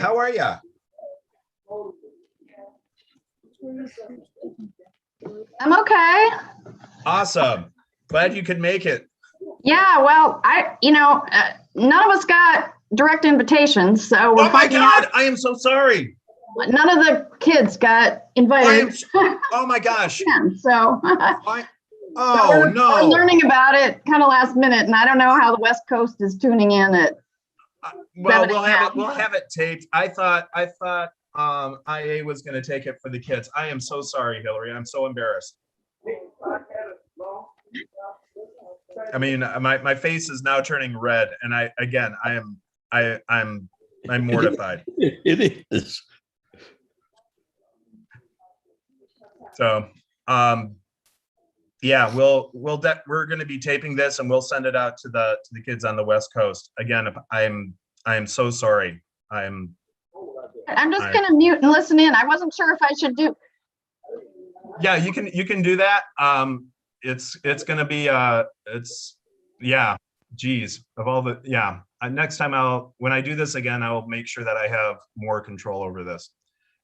How are you? I'm okay. Awesome. Glad you could make it. Yeah, well, none of us got direct invitations, so we're Oh my finding out. God, I am so sorry. None of the kids got invited. Oh my gosh. So, Oh we're no. learning about it kind of last minute, and I don't know how the West Coast is tuning in at. Well, we'll have it taped. I thought IA was going to take it for the kids. I am so sorry, Hillary. I'm so embarrassed. I mean, my face is now turning red, and I'm mortified. It is. So, yeah, we're going to be taping this, and we'll send it out to the kids on the West Coast. Again, I am so sorry. I'm just going to mute and listen in. I wasn't sure if I should do. Yeah, you can do that. It's going to be yeah. Geez, of all the next time when I do this again, I'll make sure that I have more control over this.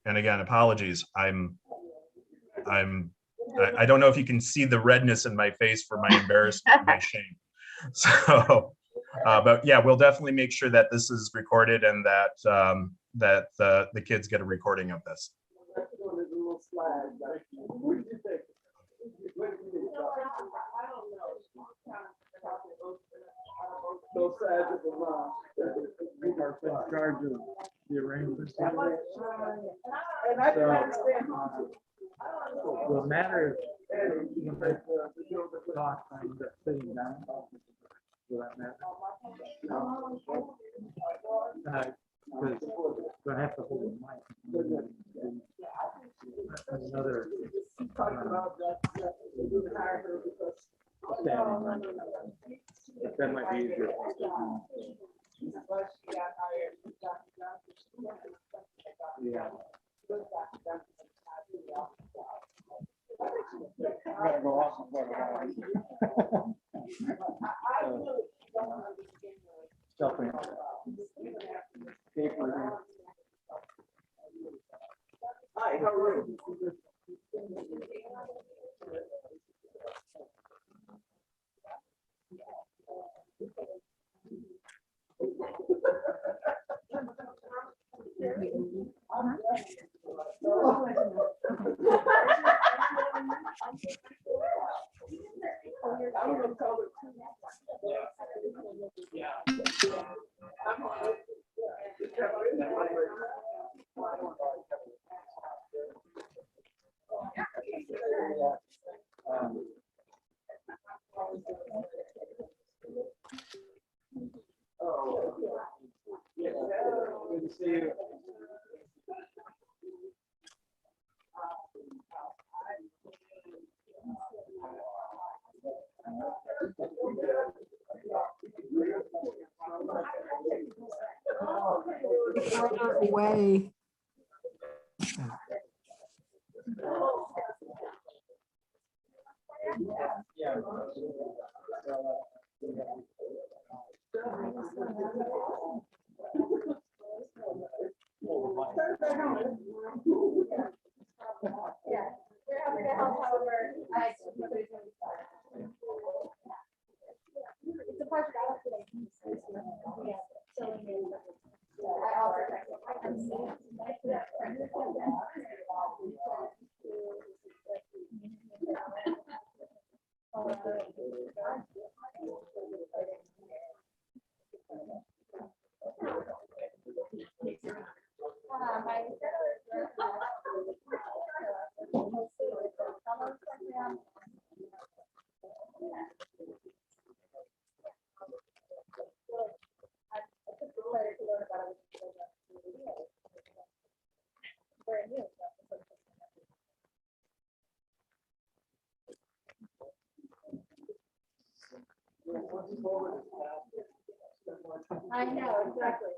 And again, apologies. I don't know if you can see the redness in my face for my embarrassment and my shame. So, but yeah, we'll definitely make sure that this is recorded and that the kids get a recording of this. In charge of the arrangements. The matter when I talk, I end up sitting down for that matter. Because I have to hold the mic. Another that might be easier. Yeah. I gotta go off and stuffing paper here. Hi, how are you? Good to see you. Further away. I know, exactly.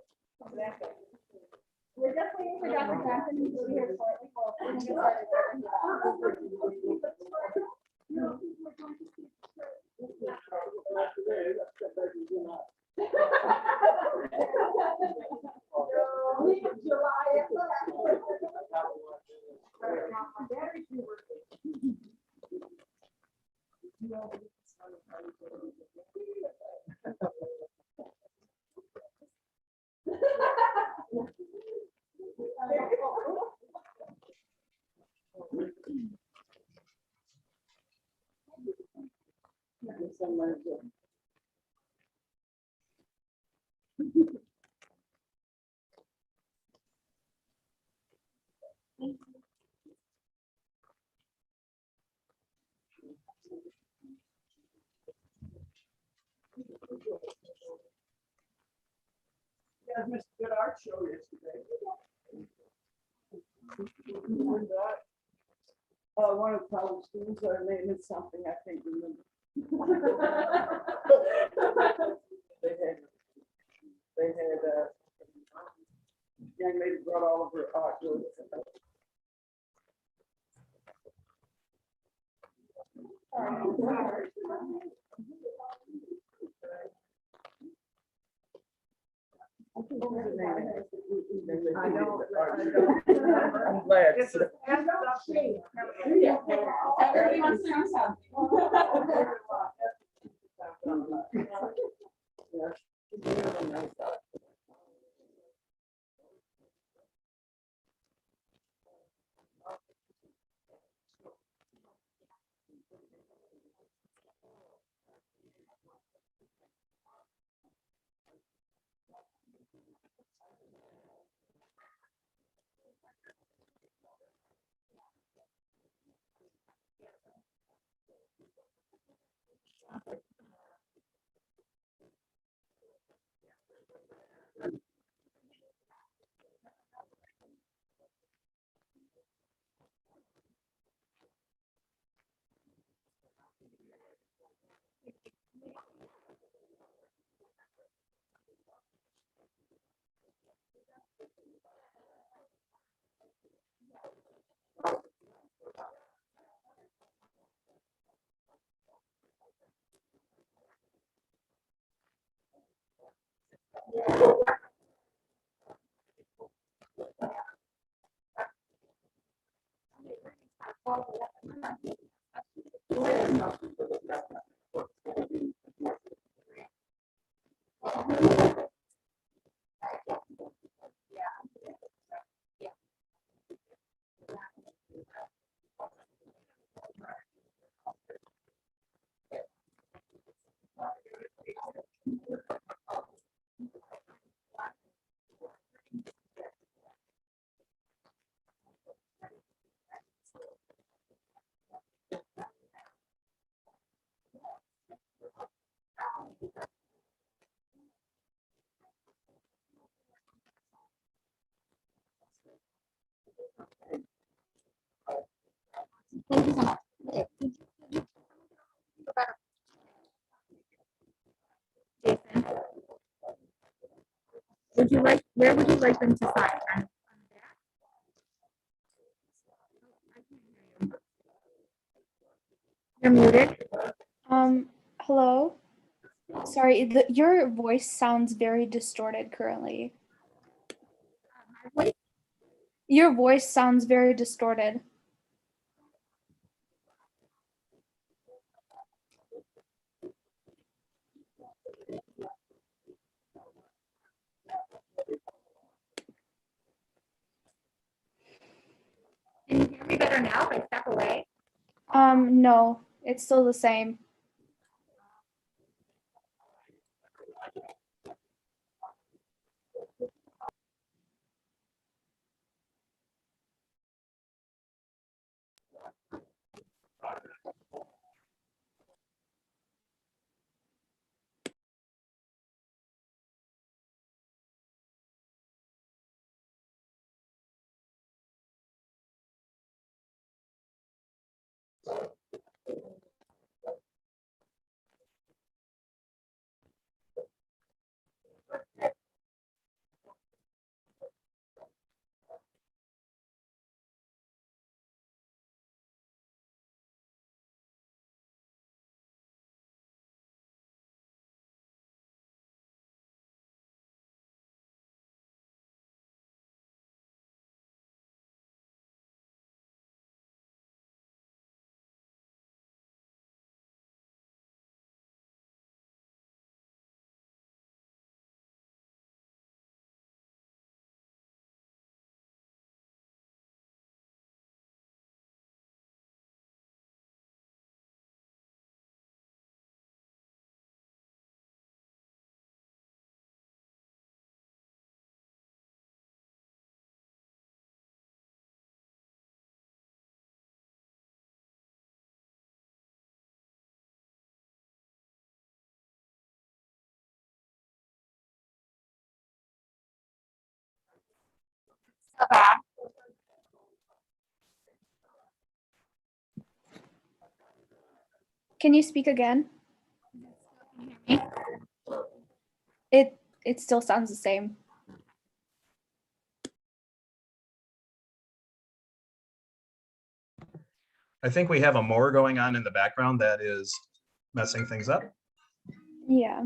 We're just waiting for Dr. Johnson to be here shortly. We'll get started. You guys missed a good art show yesterday. One of the college students, her name is something I can't remember. They had young lady brought all of her artwork. I don't. I'm glad. Everybody wants to know something. Thank you so much. Jason, where would you like them to sign? You're muted. Hello? Sorry, your voice sounds very distorted currently. Your voice sounds very distorted. Can you hear me better now if I step away? No, it's still the same. Can you speak again? It still sounds the same. I think we have a mower going on in the background that is messing things up. Yeah.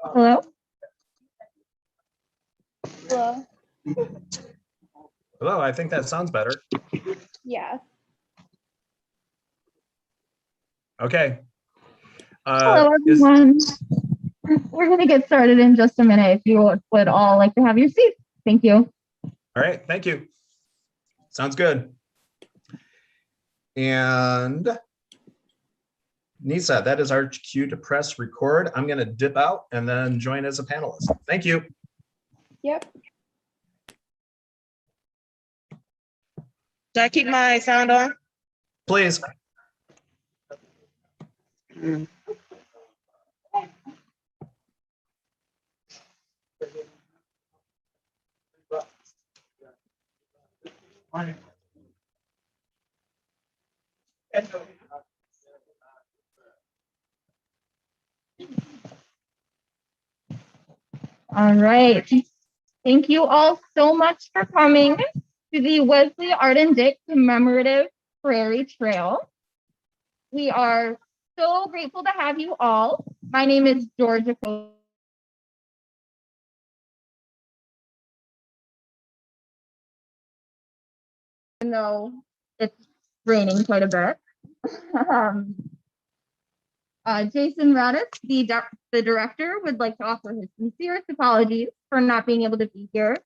Hello? Hello? Hello, I think that sounds better. Yeah. Okay. Hello, Is, everyone. We're going to get started in just a minute if you would all like to have your seats. Thank you. all right, thank you. Sounds good. And Nisa, that is our cue to press record. I'm going to dip out and then join as a panelist. Thank you. Yep. Should I keep my sound on? Please. All right. Thank you all so much for coming to the Wesley Arden Dick Commemorative Prairie Trail. We are so grateful to have you all. My name is Georgia. Even though it's raining quite a bit. Jason Raddatz, the director, would like to offer his sincerest apologies for not being able to be here.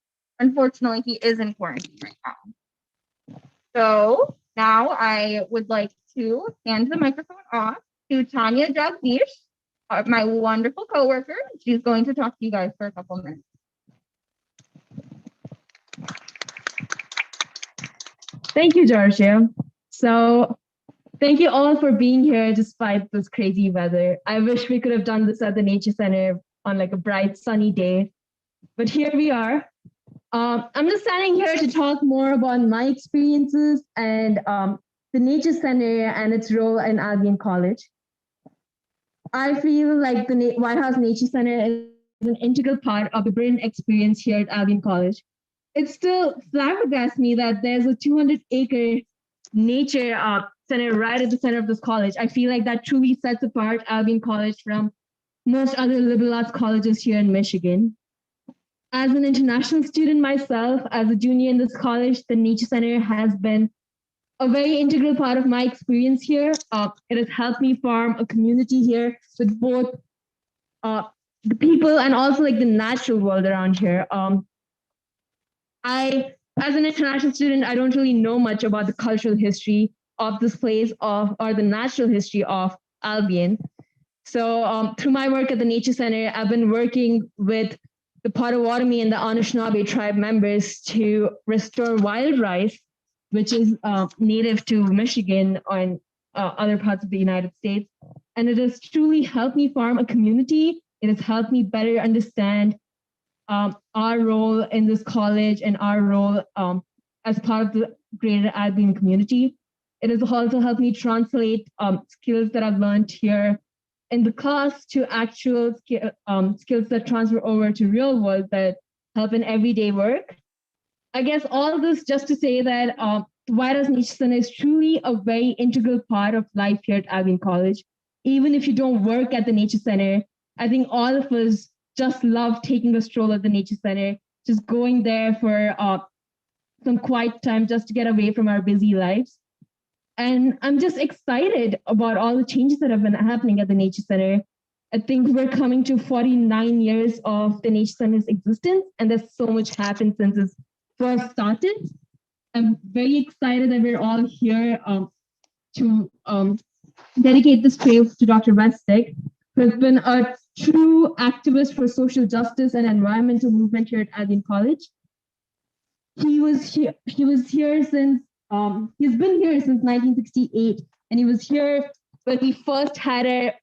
Unfortunately, he is in quarantine right now. So now I would like to hand the microphone off to Tanya Jagdish, my wonderful coworker. She's going to talk to you guys for a couple minutes. Thank you, Georgia. So thank you all for being here despite this crazy weather. I wish we could have done this at the Nature Center on like a bright sunny day, but here we are. I'm just standing here to talk more about my experiences and the Nature Center and its role in Albion College. I feel like the Whitehouse Nature Center is an integral part of the brilliant experience here at Albion College. It still flabbergasts me that there's a 200-acre nature center right at the center of this college. I feel like that truly sets apart Albion College from most other liberal arts colleges here in Michigan. As an international student myself, as a junior in this college, the Nature Center has been a very integral part of my experience here. It has helped me form a community here with both the people and also like the natural world around here. As an international student, I don't really know much about the cultural history of this place or the natural history of Albion. So through my work at the Nature Center, I've been working with the Potawatomi and the Anishinaabe tribe members to restore wild rice, which is native to Michigan and other parts of the United States. And it has truly helped me form a community. It has helped me better understand our role in this college and our role as part of the greater Albion community. It has also helped me translate skills that I've learned here in the class to actual skills that transfer over to real world that help in everyday work. I guess all this just to say that the Whitehouse Nature Center is truly a very integral part of life here at Albion College. Even if you don't work at the Nature Center, I think all of us just love taking a stroll at the Nature Center, just going there for some quiet time just to get away from our busy lives. And I'm just excited about all the changes that have been happening at the Nature Center. I think we're coming to 49 years of the Nature Center's existence, and there's so much happened since it's first started. I'm very excited that we're all here to dedicate this trail to Dr. Wesley, who has been a true activist for social justice and environmental movement here at Albion College. He's been here since 1968, and he was here when we first had our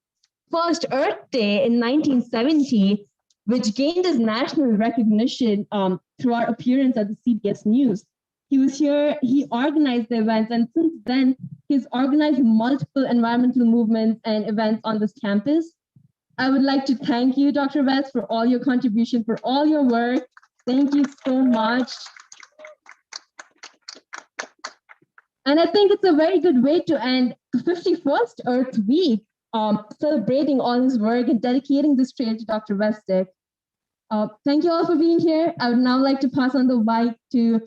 first Earth Day in 1970, which gained us national recognition through our appearance at the CBS News. He was here, he organized the events, and since then, he's organized multiple environmental movements and events on this campus. I would like to thank you, Dr. West, for all your contribution, for all your work. Thank you so much. And I think it's a very good way to end the 51st Earth Week, celebrating all his work and dedicating this trail to Dr. Westick. Thank you all for being here. I would now like to pass on the mic to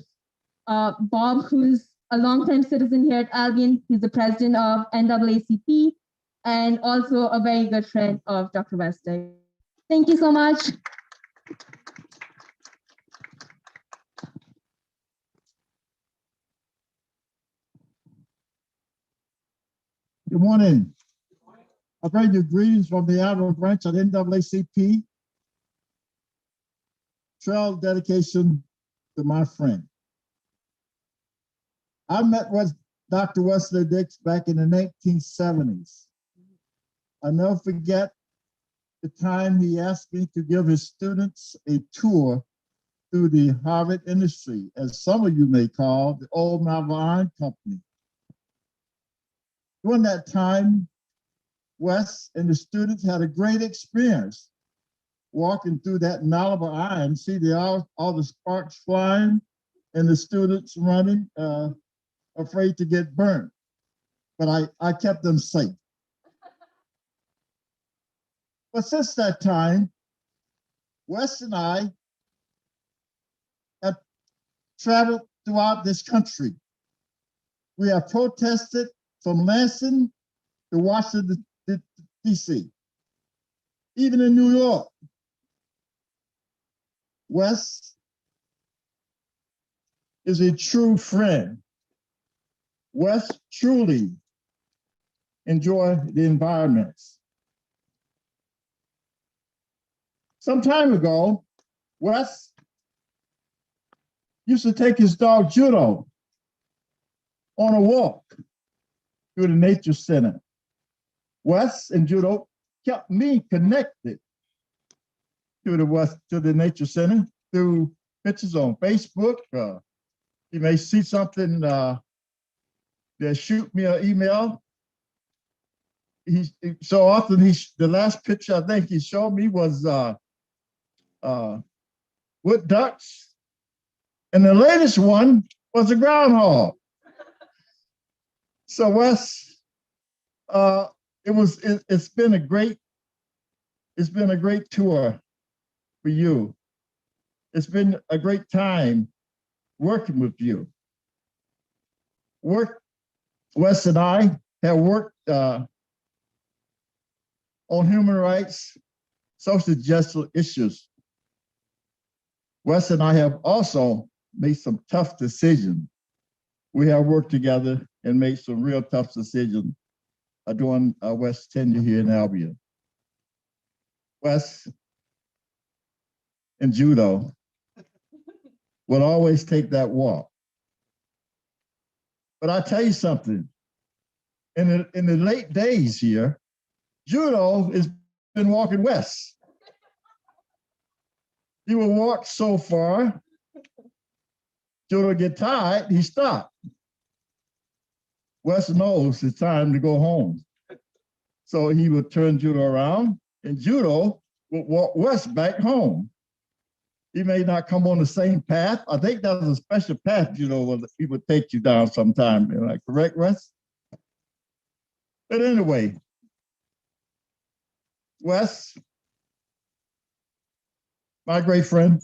Bob, who's a longtime citizen here at Albion. He's the president of NAACP and also a very good friend of Dr. Westick. Thank you so much. Good morning. I bring you greetings from the Arden branch of NAACP. Trail dedication to my friend. I met with Dr. Wesley Dix back in the 1970s. I'll never forget the time he asked me to give his students a tour through the Harvard industry, as some of you may call the old Malvern Iron Company. During that time, Wes and the students had a great experience walking through that Malvern Iron, see all the sparks flying and the students running, afraid to get burned. But I kept them safe. But since that time, Wes and I have traveled throughout this country. We have protested from Lansing to Washington, D.C., even in New York. Wes is a true friend. Wes truly enjoy the environments. Some time ago, Wes used to take his dog Judo on a walk through the Nature Center. Wes and Judo kept me connected to the Nature Center through pictures on Facebook. You may see something, they shoot me an email. So often, the last picture I think he showed me was wood ducks, and the latest one was a groundhog. So Wes, it's been a great tour for you. It's been a great time working with you. Work Wes and I have worked on human rights, social justice issues. Wes and I have also made some tough decisions. We have worked together and made some real tough decisions during Wes' tenure here in Albion. Wes and Judo would always take that walk. But I tell you something, in the late days here, Judo has been walking west. He will walk so far, Judo get tired, he stopped. Wes knows it's time to go home. So he would turn Judo around and Judo would walk Wes back home. He may not come on the same path. I think that was a special path, he would take you down sometime. Am I correct, Wes? But anyway, Wes, my great friend,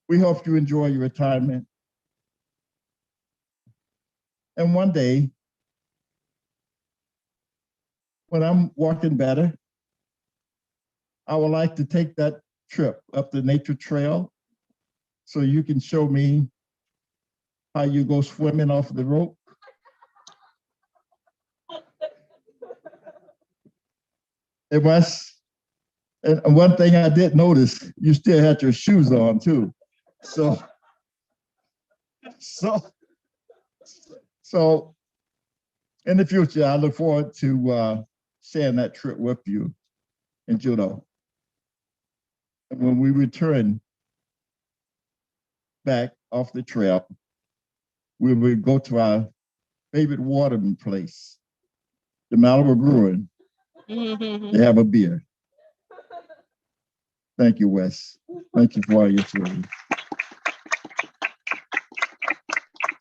we hope you enjoy your retirement. And one day, when I'm walking better, I would like to take that trip up the nature trail so you can show me how you go swimming off the rope. It was, and one thing I did notice, you still had your shoes on too. So in the future, I look forward to sharing that trip with you in Judo. And when we return back off the trail, we will go to our favorite watering place, the Malibu Brewing, to have a beer. Thank you, Wes. Thank you for all your service.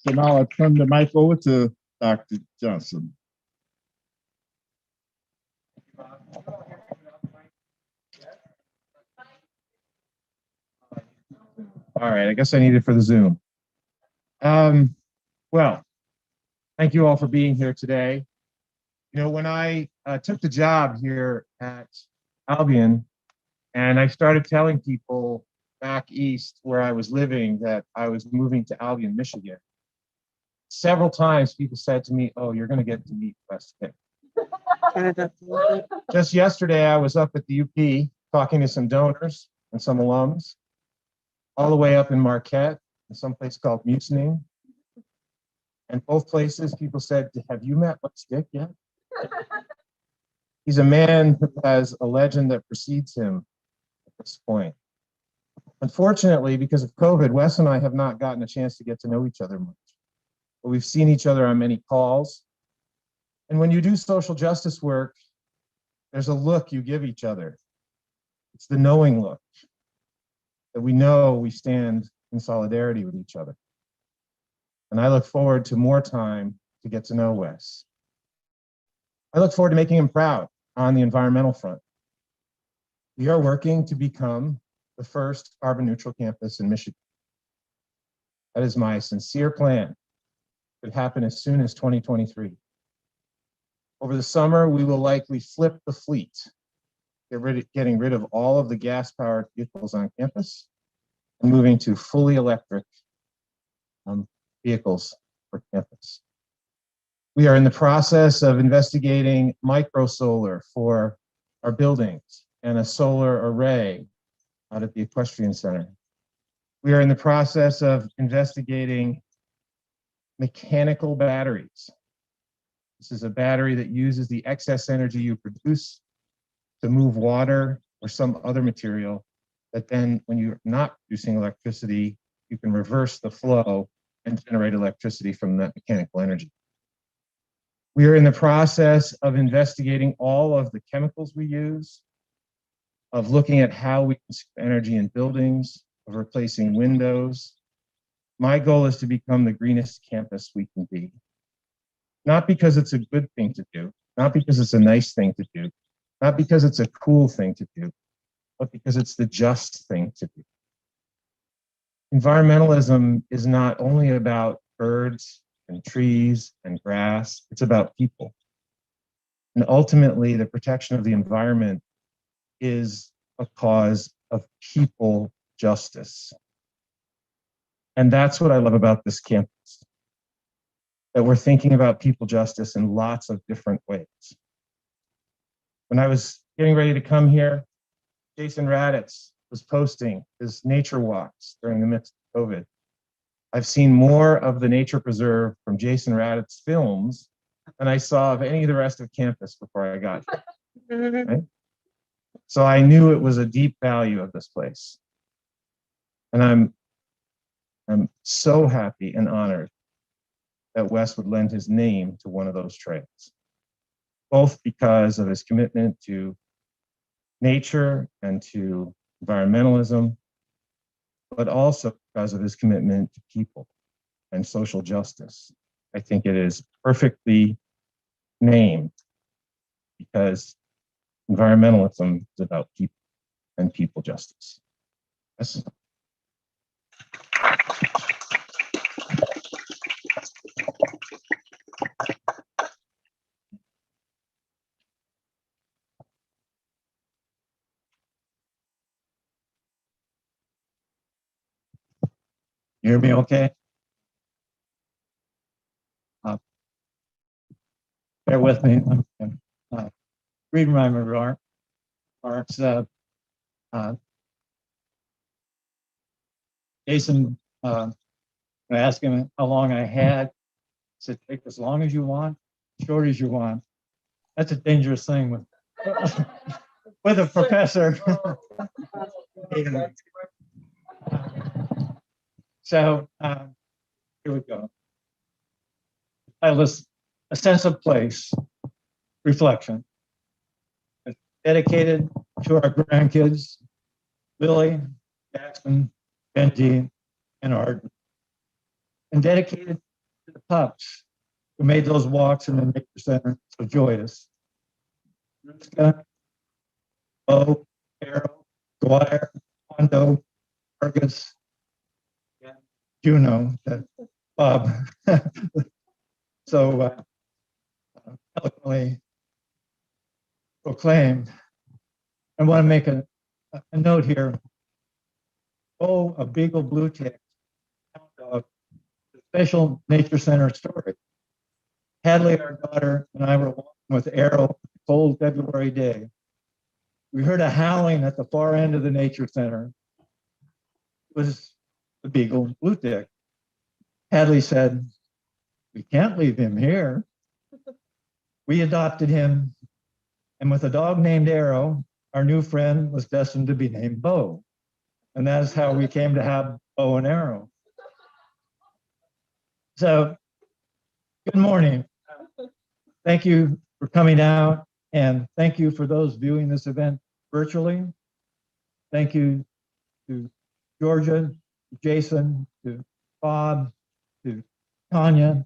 So now I turn the mic over to Dr. Johnson. All right, I guess I need it for the Zoom. Well, thank you all for being here today. You know, when I took the job here at Albion and I started telling people back east where I was living that I was moving to Albion, Michigan, several times people said to me, "Oh, you're going to get to meet Wes Pick." Just yesterday, I was up at the UP talking to some donors and some alums, all the way up in Marquette, in some place called Mucineing. And both places, people said, "Have you met Wes Pick yet?" He's a man who has a legend that precedes him at this point. Unfortunately, because of COVID, Wes and I have not gotten a chance to get to know each other much. But we've seen each other on many calls. And when you do social justice work, there's a look you give each other. It's the knowing look, that we know we stand in solidarity with each other. And I look forward to more time to get to know Wes. I look forward to making him proud on the environmental front. We are working to become the first carbon neutral campus in Michigan. That is my sincere plan. It could happen as soon as 2023. Over the summer, we will likely flip the fleet, getting rid of all of the gas-powered vehicles on campus and moving to fully electric vehicles for campus. We are in the process of investigating microsolar for our buildings and a solar array out at the Equestrian Center. We are in the process of investigating mechanical batteries. This is a battery that uses the excess energy you produce to move water or some other material that then, when you're not producing electricity, you can reverse the flow and generate electricity from that mechanical energy. We are in the process of investigating all of the chemicals we use, of looking at how we consume energy in buildings, of replacing windows. My goal is to become the greenest campus we can be. Not because it's a good thing to do, not because it's a nice thing to do, not because it's a cool thing to do, but because it's the just thing to do. Environmentalism is not only about birds and trees and grass. It's about people. And ultimately, the protection of the environment is a cause of people justice. And that's what I love about this campus, that we're thinking about people justice in lots of different ways. When I was getting ready to come here, Jason Raddatz was posting his nature walks during the midst of COVID. I've seen more of the nature preserve from Jason Raddatz films than I saw of any of the rest of campus before I got here. Right? So I knew it was a deep value of this place. And I'm so happy and honored that Wes would lend his name to one of those trails, both because of his commitment to nature and to environmentalism, but also because of his commitment to people and social justice. I think it is perfectly named because environmentalism is about people and people justice. Yes. You hear me okay? Bear with me. I'm reading my remarks. Jason, I asked him how long I had. He said, take as long as you want, short as you want. That's a dangerous thing with with a professor. So here we go. I was a sense of place, reflection, dedicated to our grandkids, Lily, Jackson, Benji, and Arden, and dedicated to the pups who made those walks in the nature center so joyous. Ruska, Bo, Arrow, Dwyer, Hondo, Argus, and Juno, Bob. So eloquently proclaimed. I want to make a note here. Oh, a beagle blue tick, a special nature center story. Hadley, our daughter, and I were walking with Arrow a cold February day. We heard a howling at the far end of the nature center. It was the beagle blue tick. Hadley said, we can't leave him here. We adopted him, and with a dog named Arrow, our new friend was destined to be named Bo. And that is how we came to have Bo and Arrow. So, good morning. Thank you for coming out, and thank you for those viewing this event virtually. Thank you to Georgia, to Jason, to Bob, to Tanya,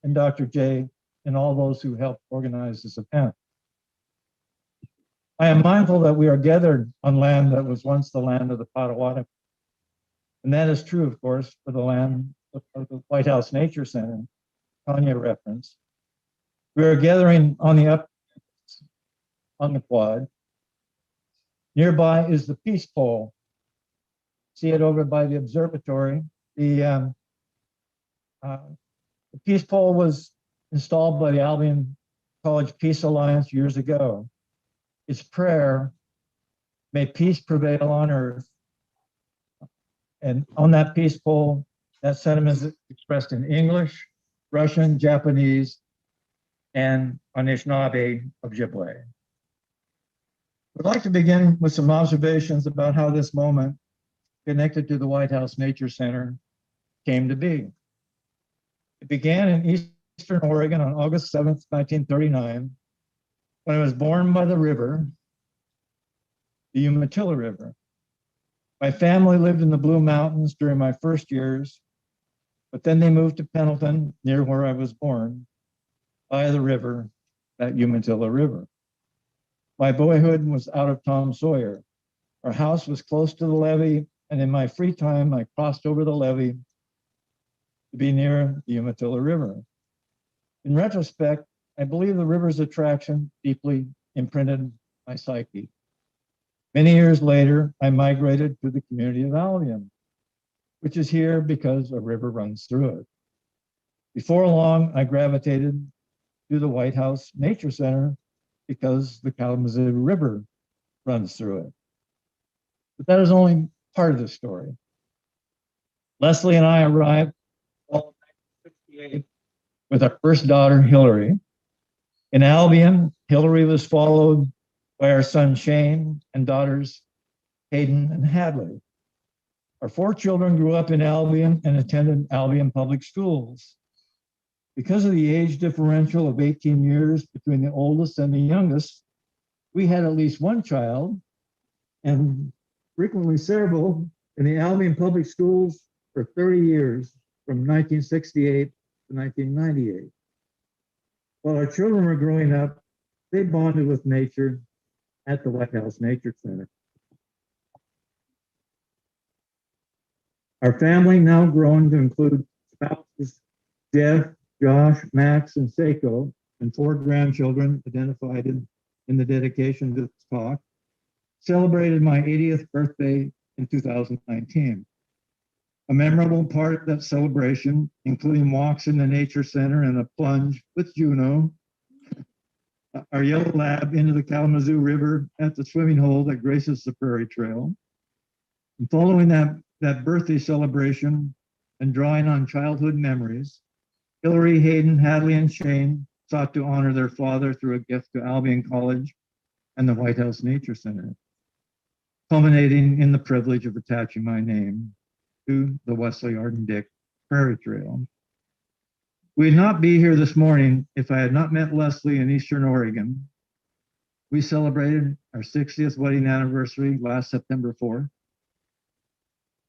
and Dr. J, and all those who helped organize this event. I am mindful that we are gathered on land that was once the land of the Potawatomi. And that is true, of course, for the land of the Whitehouse Nature Center, Tanya referenced. We are gathering on the quad. Nearby is the Peace Pole. See it over by the observatory. The Peace Pole was installed by the Albion College Peace Alliance years ago. Its prayer, may peace prevail on earth. And on that peace pole, that sentiment is expressed in English, Russian, Japanese, and Anishinaabe Ojibwe. I'd like to begin with some observations about how this moment, connected to the Whitehouse Nature Center, came to be. It began in Eastern Oregon on August 7th, 1939, when I was born by the river, the Umatilla River. My family lived in the Blue Mountains during my first years, but then they moved to Pendleton, near where I was born, by the river, that Umatilla River. My boyhood was out of Tom Sawyer. Our house was close to the levee, and in my free time, I crossed over the levee to be near the Umatilla River. In retrospect, I believe the river's attraction deeply imprinted my psyche. Many years later, I migrated to the community of Albion, which is here because a river runs through it. Before long, I gravitated to the Whitehouse Nature Center because the Kalamazoo River runs through it. But that is only part of the story. Leslie and I arrived in 1968 with our first daughter, Hillary. In Albion, Hillary was followed by our son, Shane, and daughters, Hayden and Hadley. Our 4 children grew up in Albion and attended Albion public schools. Because of the age differential of 18 years between the oldest and the youngest, we had at least one child, and frequently several, in the Albion public schools for 30 years, from 1968 to 1998. While our children were growing up, they bonded with nature at the Whitehouse Nature Center. Our family, now grown to include spouses Jeff, Josh, Max, and Seiko, and 4 grandchildren identified in the dedication to this talk, celebrated my 80th birthday in 2019. A memorable part of that celebration, including walks in the Nature Center and a plunge with Juno, our yellow lab into the Kalamazoo River at the swimming hole that graces the Prairie Trail. And following that birthday celebration and drawing on childhood memories, Hillary, Hayden, Hadley, and Shane sought to honor their father through a gift to Albion College and the Whitehouse Nature Center, culminating in the privilege of attaching my name to the Wesley Arden Dick Prairie Trail. We'd not be here this morning if I had not met Leslie in Eastern Oregon. We celebrated our 60th wedding anniversary last September 4th.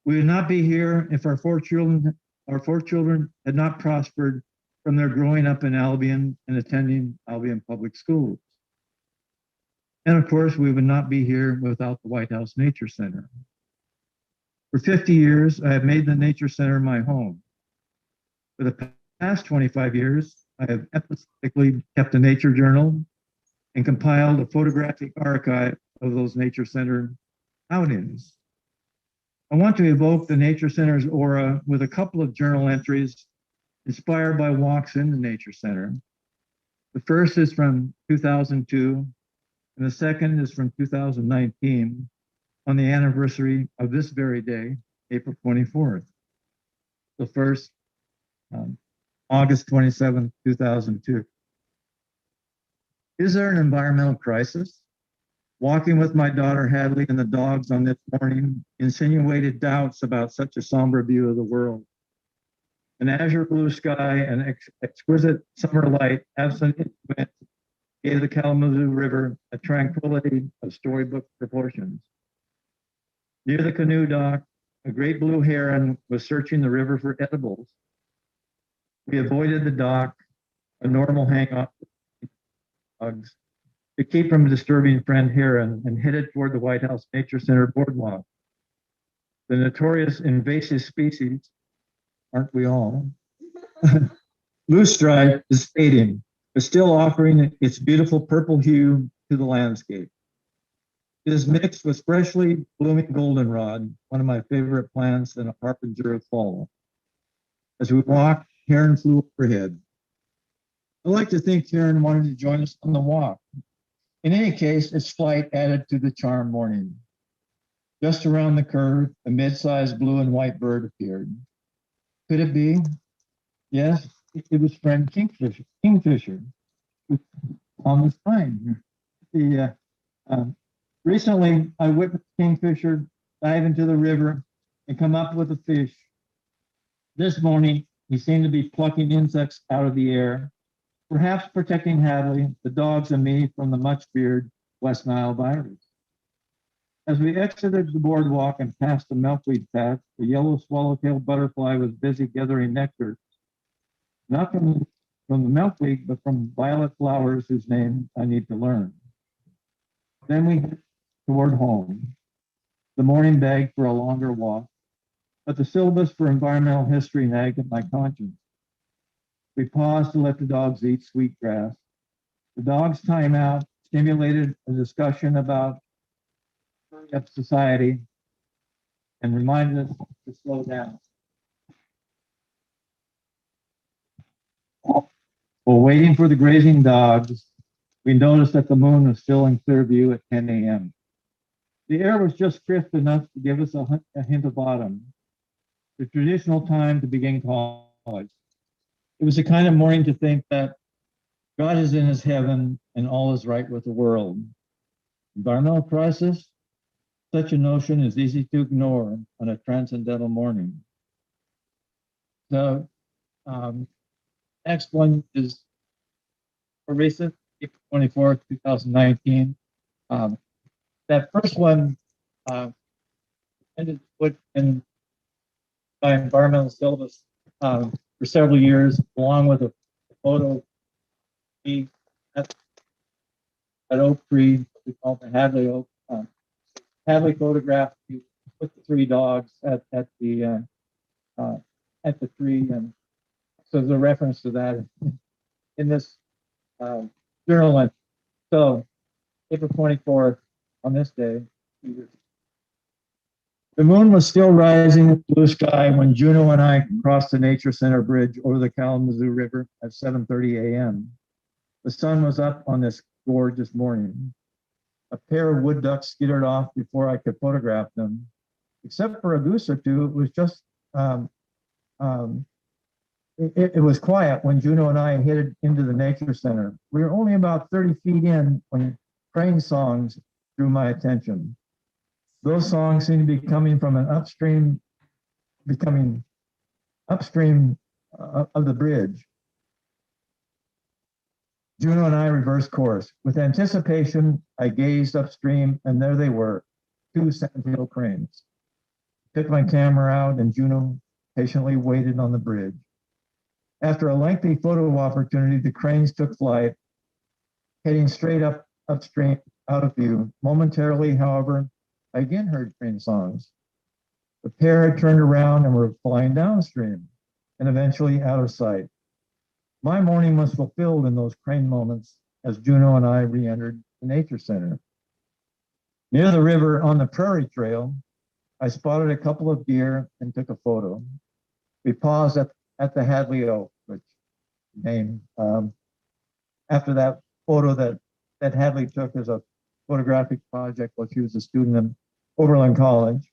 We would not be here if our four children had not prospered from their growing up in Albion and attending Albion public schools. And of course, we would not be here without the Whitehouse Nature Center. For 50 years, I have made the Nature Center my home. For the past 25 years, I have episodically kept a nature journal and compiled a photographic archive of those Nature Center outings. I want to evoke the Nature Center's aura with a couple of journal entries inspired by walks in the Nature Center. The first is from 2002, and the second is from 2019, on the anniversary of this very day, April 24th. The first, August 27th, 2002. Is there an environmental crisis? Walking with my daughter Hadley and the dogs on this morning insinuated doubts about such a somber view of the world. An azure blue sky and exquisite summer light absent in wind gave the Kalamazoo River a tranquility of storybook proportions. Near the canoe dock, a great blue heron was searching the river for edibles. We avoided the dock, a normal hang-up dogs, to keep from disturbing friend heron, and headed toward the Whitehouse Nature Center boardwalk. The notorious invasive species, aren't we all? Loosestrife is fading, but still offering its beautiful purple hue to the landscape. It is mixed with freshly blooming goldenrod, one of my favorite plants and a harbinger of fall. As we walked, heron flew overhead. I like to think heron wanted to join us on the walk. In any case, its flight added to the charm morning. Just around the curve, a mid-sized blue and white bird appeared. Could it be? Yes, it was friend Kingfisher on the spine. Recently, I witnessed Kingfisher dive into the river and come up with a fish. This morning, he seemed to be plucking insects out of the air, perhaps protecting Hadley, the dogs, and me from the much-feared West Nile virus. As we exited the boardwalk and passed the milkweed patch, the yellow swallowtail butterfly was busy gathering nectar, not from the milkweed, but from violet flowers whose name I need to learn. Then we headed toward home. The morning begged for a longer walk, but the syllabus for environmental history nagged at my conscience. We paused to let the dogs eat sweet grass. The dogs' timeout stimulated a discussion about society and reminded us to slow down. While waiting for the grazing dogs, we noticed that the moon was still in clear view at 10 a.m. The air was just crisp enough to give us a hint of autumn, the traditional time to begin college. It was the kind of morning to think that God is in his heaven and all is right with the world. Environmental crisis, such a notion is easy to ignore on a transcendental morning. The next one is a recent, April 24th, 2019. That first one ended to put in my environmental syllabus for several years, along with a photo of me at oak tree, we call it the Hadley oak. Hadley photographed with the three dogs at the tree, and so there's a reference to that in this journal. And so April 24th, on this day, the moon was still rising in the blue sky when Juno and I crossed the Nature Center Bridge over the Kalamazoo River at 7:30 a.m. The sun was up on this gorgeous morning. A pair of wood ducks skittered off before I could photograph them. Except for a goose or two, it was just, it was quiet when Juno and I headed into the Nature Center. We were only about 30 feet in when crane songs drew my attention. Those songs seemed to be coming from becoming upstream of the bridge. Juno and I reversed course. With anticipation, I gazed upstream, and there they were, two sandhill cranes. Took my camera out, and Juno patiently waited on the bridge. After a lengthy photo opportunity, the cranes took flight, heading straight upstream, out of view. Momentarily, however, I again heard crane songs. The pair had turned around and were flying downstream, and eventually out of sight. My morning was fulfilled in those crane moments as Juno and I re-entered the Nature Center. Near the river on the Prairie Trail, I spotted a couple of deer and took a photo. We paused at the Hadley Oak, which name after that photo that Hadley took as a photographic project while she was a student in Oberlin College.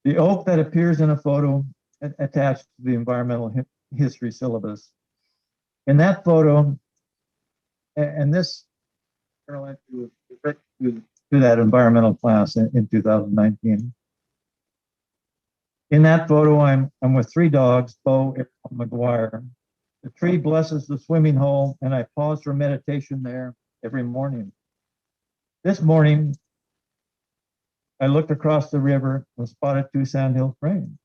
The oak that appears in a photo attached to the environmental history syllabus. In that photo, and this to that environmental class in 2019. In that photo, I'm with three dogs, Bo, Eric, and McGuire. The tree blesses the swimming hole, and I pause for meditation there every morning. This morning, I looked across the river and spotted two sandhill cranes.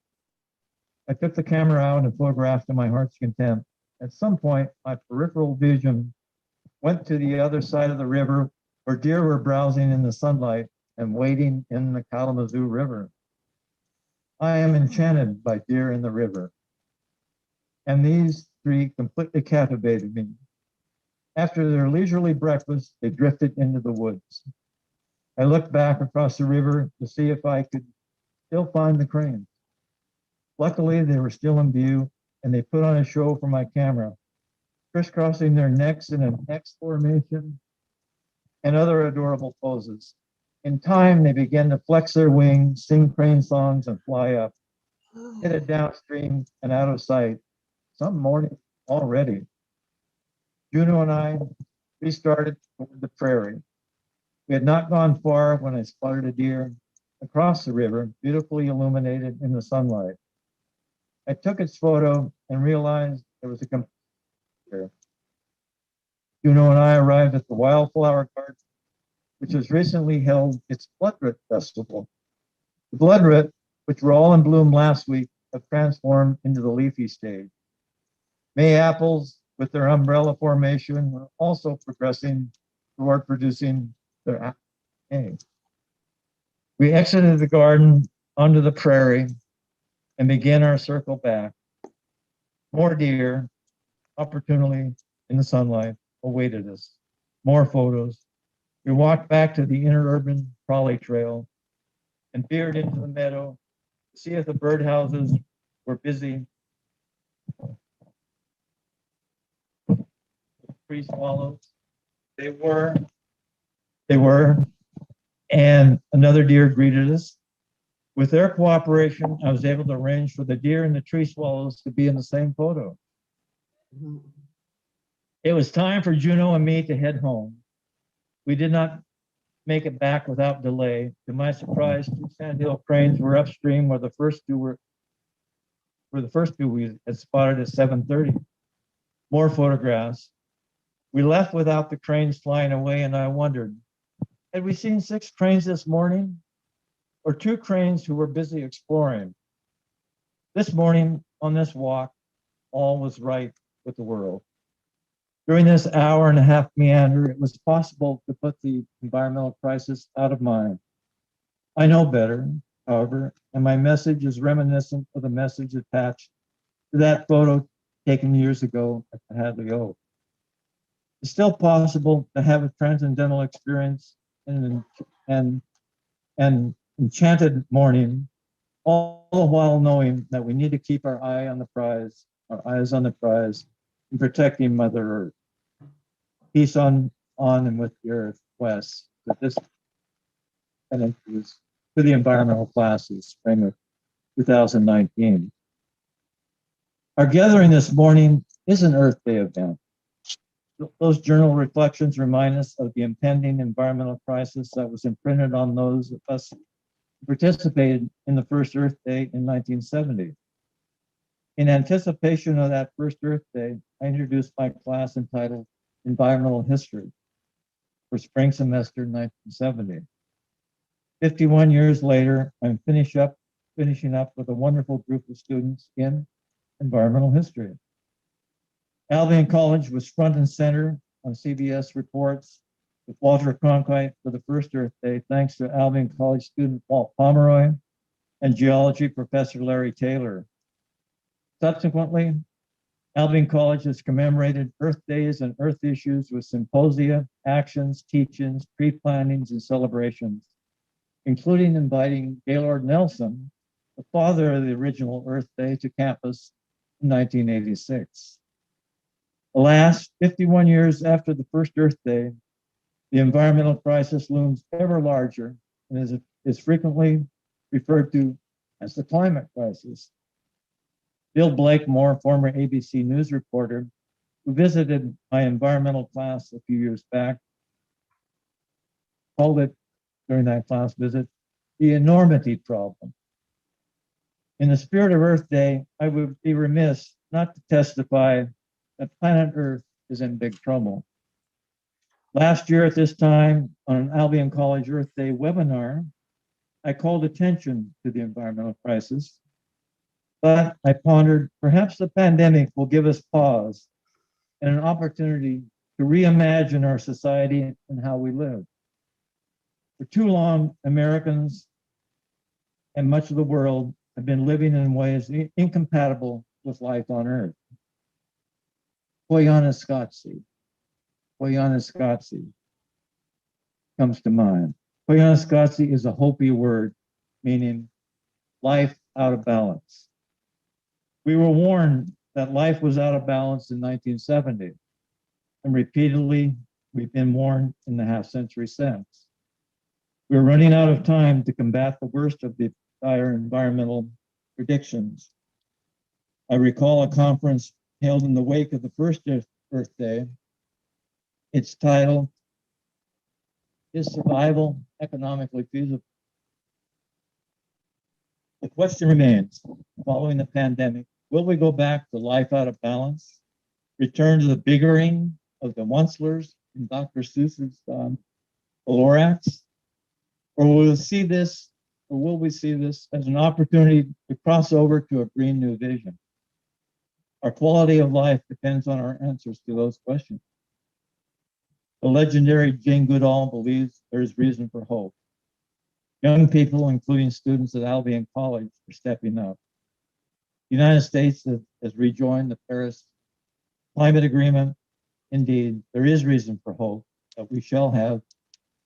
I took the camera out and photographed to my heart's content. At some point, my peripheral vision went to the other side of the river where deer were browsing in the sunlight and wading in the Kalamazoo River. I am enchanted by deer in the river. And these three completely captivated me. After their leisurely breakfast, they drifted into the woods. I looked back across the river to see if I could still find the cranes. Luckily, they were still in view, and they put on a show for my camera, crisscrossing their necks in an X formation and other adorable poses. In time, they began to flex their wings, sing crane songs, and fly up, headed downstream and out of sight. Some morning already. Juno and I restarted toward the prairie. We had not gone far when I spotted a deer across the river, beautifully illuminated in the sunlight. I took its photo and realized there was a competitor. Juno and I arrived at the Wildflower Garden, which has recently held its bloodroot festival. The bloodroot, which were all in bloom last week, have transformed into the leafy stage. May apples, with their umbrella formation, were also progressing toward producing their eggs. We exited the garden onto the prairie and begin our circle back. More deer, opportunely in the sunlight, awaited us. More photos. We walked back to the interurban trolley trail and peered into the meadow to see if the birdhouses were busy. Tree swallows. They were. And another deer greeted us. With their cooperation, I was able to arrange for the deer and the tree swallows to be in the same photo. It was time for Juno and me to head home. We did not make it back without delay. To my surprise, two sandhill cranes were upstream where the first two we had spotted at 7:30. More photographs. We left without the cranes flying away, and I wondered, had we seen 6 cranes this morning? Or 2 cranes who were busy exploring? This morning, on this walk, all was right with the world. During this hour and a half meander, it was possible to put the environmental crisis out of mind. I know better, however, and my message is reminiscent of the message attached to that photo taken years ago at the Hadley Oak. It's still possible to have a transcendental experience and enchanted morning, all the while knowing that we need to keep our eyes on the prize, in protecting Mother Earth. Peace on and with the earth, Wes. With this and introduce to the environmental classes, spring of 2019. Our gathering this morning is an Earth Day event. Those journal reflections remind us of the impending environmental crisis that was imprinted on those of us who participated in the first Earth Day in 1970. In anticipation of that first Earth Day, I introduced my class entitled Environmental History for spring semester 1970. 51 years later, I'm finishing up with a wonderful group of students in environmental history. Albion College was front and center on CBS reports with Walter Cronkite for the first Earth Day, thanks to Albion College student Walt Pomeroy and geology professor Larry Taylor. Subsequently, Albion College has commemorated Earth Days and Earth issues with symposia, actions, teach-ins, pre-plannings, and celebrations, including inviting Gaylord Nelson, the father of the original Earth Day, to campus in 1986. Alas, 51 years after the first Earth Day, the environmental crisis looms ever larger and is frequently referred to as the climate crisis. Bill Blakemore, former ABC News reporter, who visited my environmental class a few years back, called it, during that class visit, the enormity problem. In the spirit of Earth Day, I would be remiss not to testify that planet Earth is in big trouble. Last year at this time, on an Albion College Earth Day webinar, I called attention to the environmental crisis, but I pondered perhaps the pandemic will give us pause and an opportunity to reimagine our society and how we live. For too long, Americans and much of the world have been living in ways incompatible with life on Earth. Koyana Scottsy comes to mind. Koyana Scottsy is a Hopi word meaning life out of balance. We were warned that life was out of balance in 1970, and repeatedly we've been warned in the half century since. We're running out of time to combat the worst of the dire environmental predictions. I recall a conference held in the wake of the first Earth Day. Its title, Is Survival Economically Feasible? The question remains, following the pandemic, will we go back to life out of balance, return to the bickering of the Oncelers in Dr. Seuss's Lorax? Or will we see this as an opportunity to cross over to a green new vision? Our quality of life depends on our answers to those questions. The legendary Jane Goodall believes there is reason for hope. Young people, including students at Albion College, are stepping up. The United States has rejoined the Paris Climate Agreement. Indeed, there is reason for hope that we shall have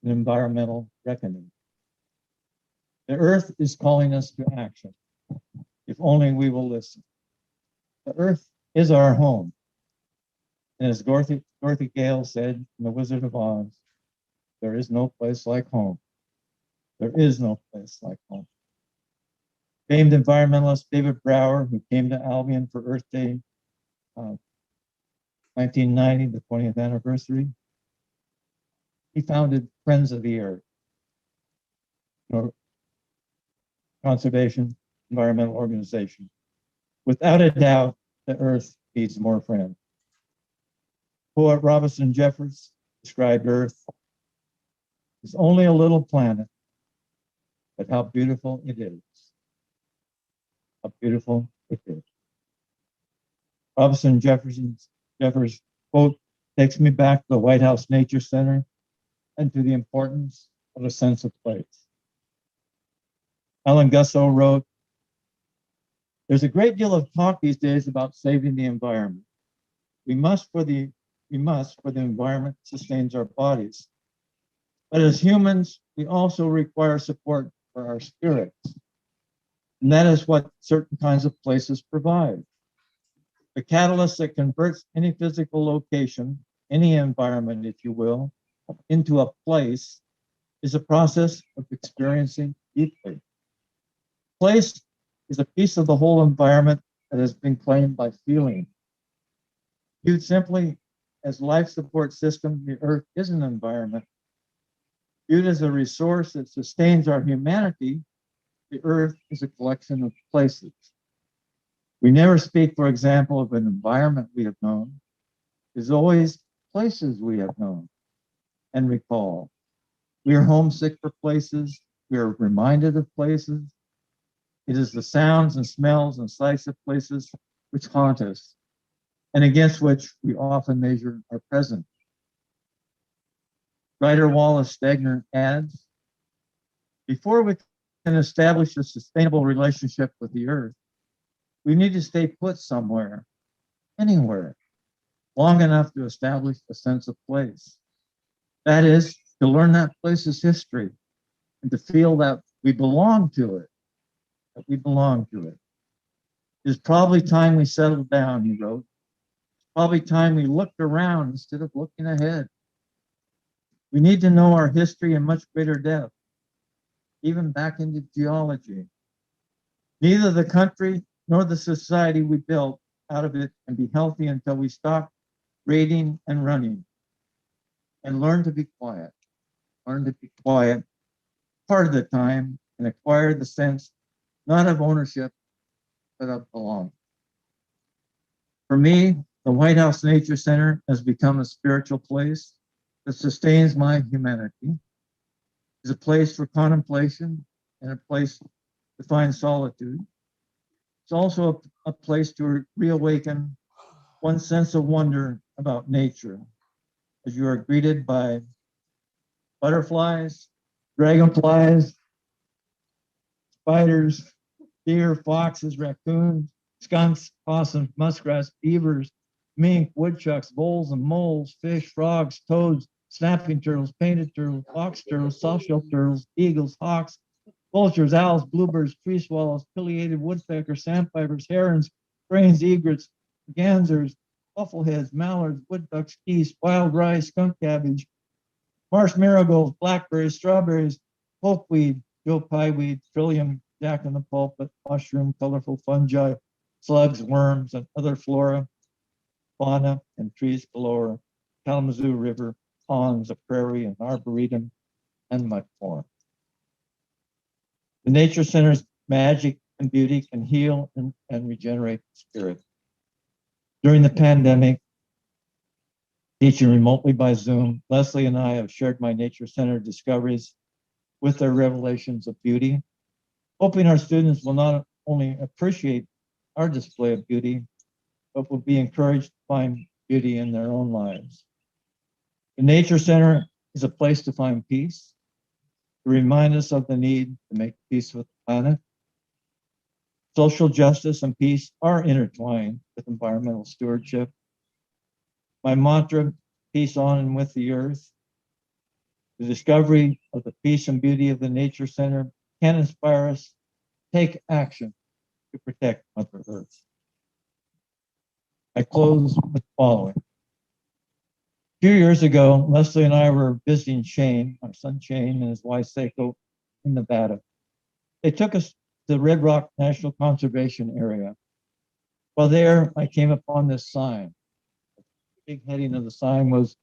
an environmental reckoning. The earth is calling us to action, if only we will listen. The earth is our home. And as Dorothy Gale said in The Wizard of Oz, there is no place like home. There is no place like home. Famed environmentalist David Brower, who came to Albion for Earth Day 1990, the 20th anniversary, he founded Friends of the Earth, conservation environmental organization. Without a doubt, the Earth needs more friends. Poet Robinson Jeffers described Earth as only a little planet, but how beautiful it is. How beautiful it is. Robinson Jeffers' quote takes me back to the Whitehouse Nature Center and to the importance of a sense of place. Alan Gussow wrote, "There's a great deal of talk these days about saving the environment. We must, for the environment sustains our bodies. But as humans, we also require support for our spirits. And that is what certain kinds of places provide. The catalyst that converts any physical location, any environment, if you will, into a place is a process of experiencing deeply. Place is a piece of the whole environment that has been claimed by feeling. Viewed simply as life support system, the earth is an environment. Viewed as a resource that sustains our humanity, the earth is a collection of places. We never speak, for example, of an environment we have known. There's always places we have known and recall. We are homesick for places. We are reminded of places. It is the sounds and smells and sights of places which haunt us and against which we often measure our present. Writer Wallace Stegner adds, before we can establish a sustainable relationship with the earth, we need to stay put somewhere, anywhere, long enough to establish a sense of place. That is, to learn that place's history and to feel that we belong to it, that we belong to it. It's probably time we settled down, he wrote. It's probably time we looked around instead of looking ahead. We need to know our history in much greater depth, even back into geology. Neither the country nor the society we built out of it can be healthy until we stop raiding and running and learn to be quiet. Learn to be quiet part of the time and acquire the sense not of ownership, but of belonging. For me, the Whitehouse Nature Center has become a spiritual place that sustains my humanity. It's a place for contemplation and a place to find solitude. It's also a place to reawaken one sense of wonder about nature as you are greeted by butterflies, dragonflies, spiders, deer, foxes, raccoons, skunks, possums, muskrats, beavers, mink, woodchucks, voles and moles, fish, frogs, toads, snapping turtles, painted turtles, fox turtles, soft-shell turtles, eagles, hawks, vultures, owls, bluebirds, tree swallows, pileated woodpeckers, sandpipers, herons, cranes, egrets, gansers, buffleheads, mallards, wood ducks, geese, wild rice, skunk cabbage, marsh marigolds, blackberries, strawberries, pokeweed, Joe pieweed, trillium, jack in the pulpit, mushroom, colorful fungi, slugs, worms, and other flora, fauna, and trees galore, Kalamazoo River, ponds, a prairie, an arboretum, and much more. The Nature Center's magic and beauty can heal and regenerate the spirit. During the pandemic, teaching remotely by Zoom, Leslie and I have shared my Nature Center discoveries with their revelations of beauty, hoping our students will not only appreciate our display of beauty, but will be encouraged to find beauty in their own lives. The Nature Center is a place to find peace, to remind us of the need to make peace with the planet. Social justice and peace are intertwined with environmental stewardship. My mantra, peace on and with the earth. The discovery of the peace and beauty of the Nature Center can inspire us to take action to protect Mother Earth. I close with the following. A few years ago, Leslie and I were visiting Shane, my son Shane, and his wife Seiko in Nevada. They took us to the Red Rock National Conservation Area. While there, I came upon this sign. The big heading of the sign was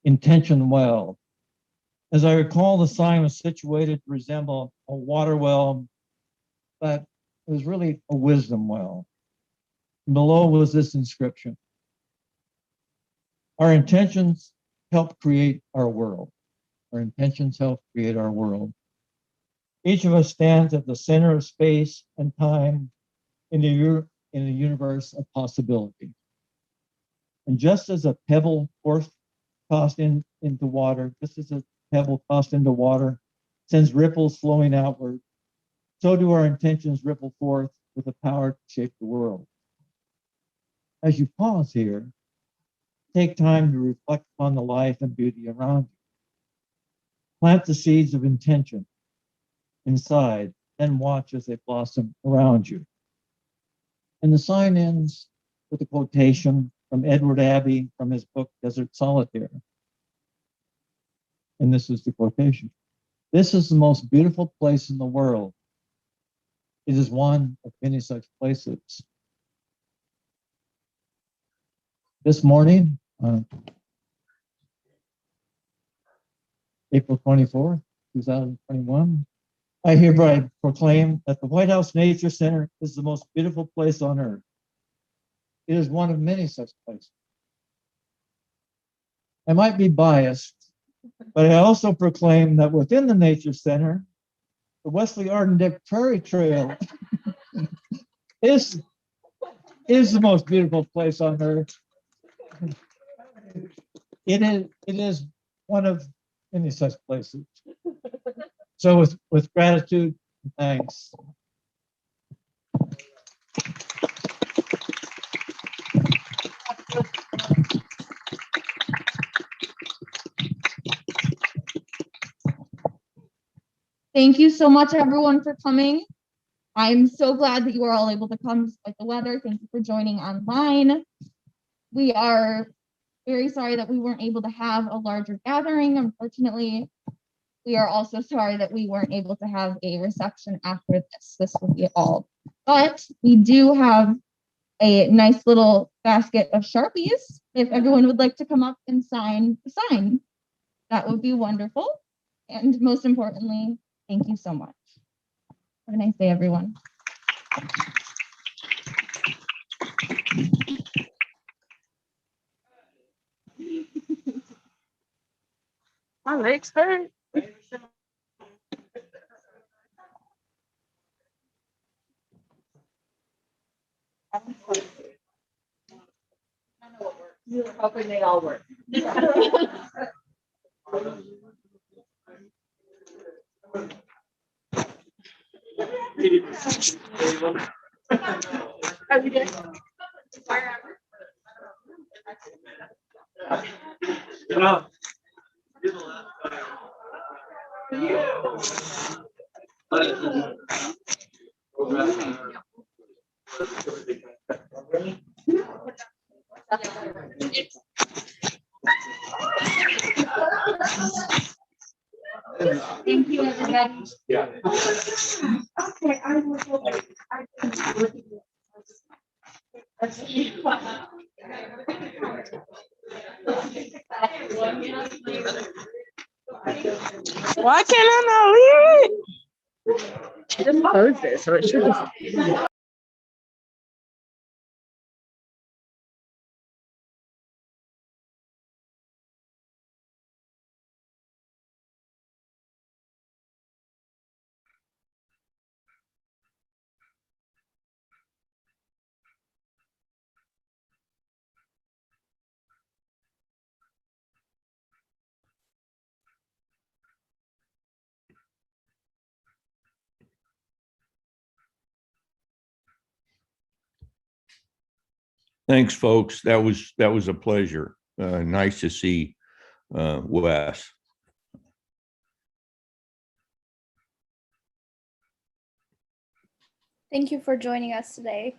Intention Well. As I recall, the sign was situated to resemble a water well, but it was really a wisdom well. Below was this inscription: our intentions help create our world. Our intentions help create our world. Each of us stands at the center of space and time in the universe of possibility. And just as a pebble tossed into water, just as a pebble tossed into water sends ripples flowing outward, so do our intentions ripple forth with the power to shape the world. As you pause here, take time to reflect upon the life and beauty around you. Plant the seeds of intention inside, and watch as they blossom around you. And the sign ends with a quotation from Edward Abbey from his book, Desert Solitaire. And this is the quotation: "This is the most beautiful place in the world. It is one of many such places." This morning, April 24th, 2021, I hereby proclaim that the Whitehouse Nature Center is the most beautiful place on earth. It is one of many such places. I might be biased, but I also proclaim that within the Nature Center, the Wesley Arden Prairie Trail is the most beautiful place on earth. It is one of many such places. So with gratitude and thanks. Thank you so much, everyone, for coming. I'm so glad that you were all able to come despite the weather. Thank you for joining online. We are very sorry that we weren't able to have a larger gathering, unfortunately. We are also sorry that we weren't able to have a reception after this. This will be all. But we do have a nice little basket of Sharpies. If everyone would like to come up and sign the sign, that would be wonderful. And most importantly, thank you so much. Have a nice day, everyone. My legs hurt. You're hoping they all work. Every day. Thank you, everybody. Yeah. Okay, I will go. Why can't I not leave it? Just close it, so it should just. Thanks, folks. That was a pleasure. Nice to see Wes. Thank you for joining us today.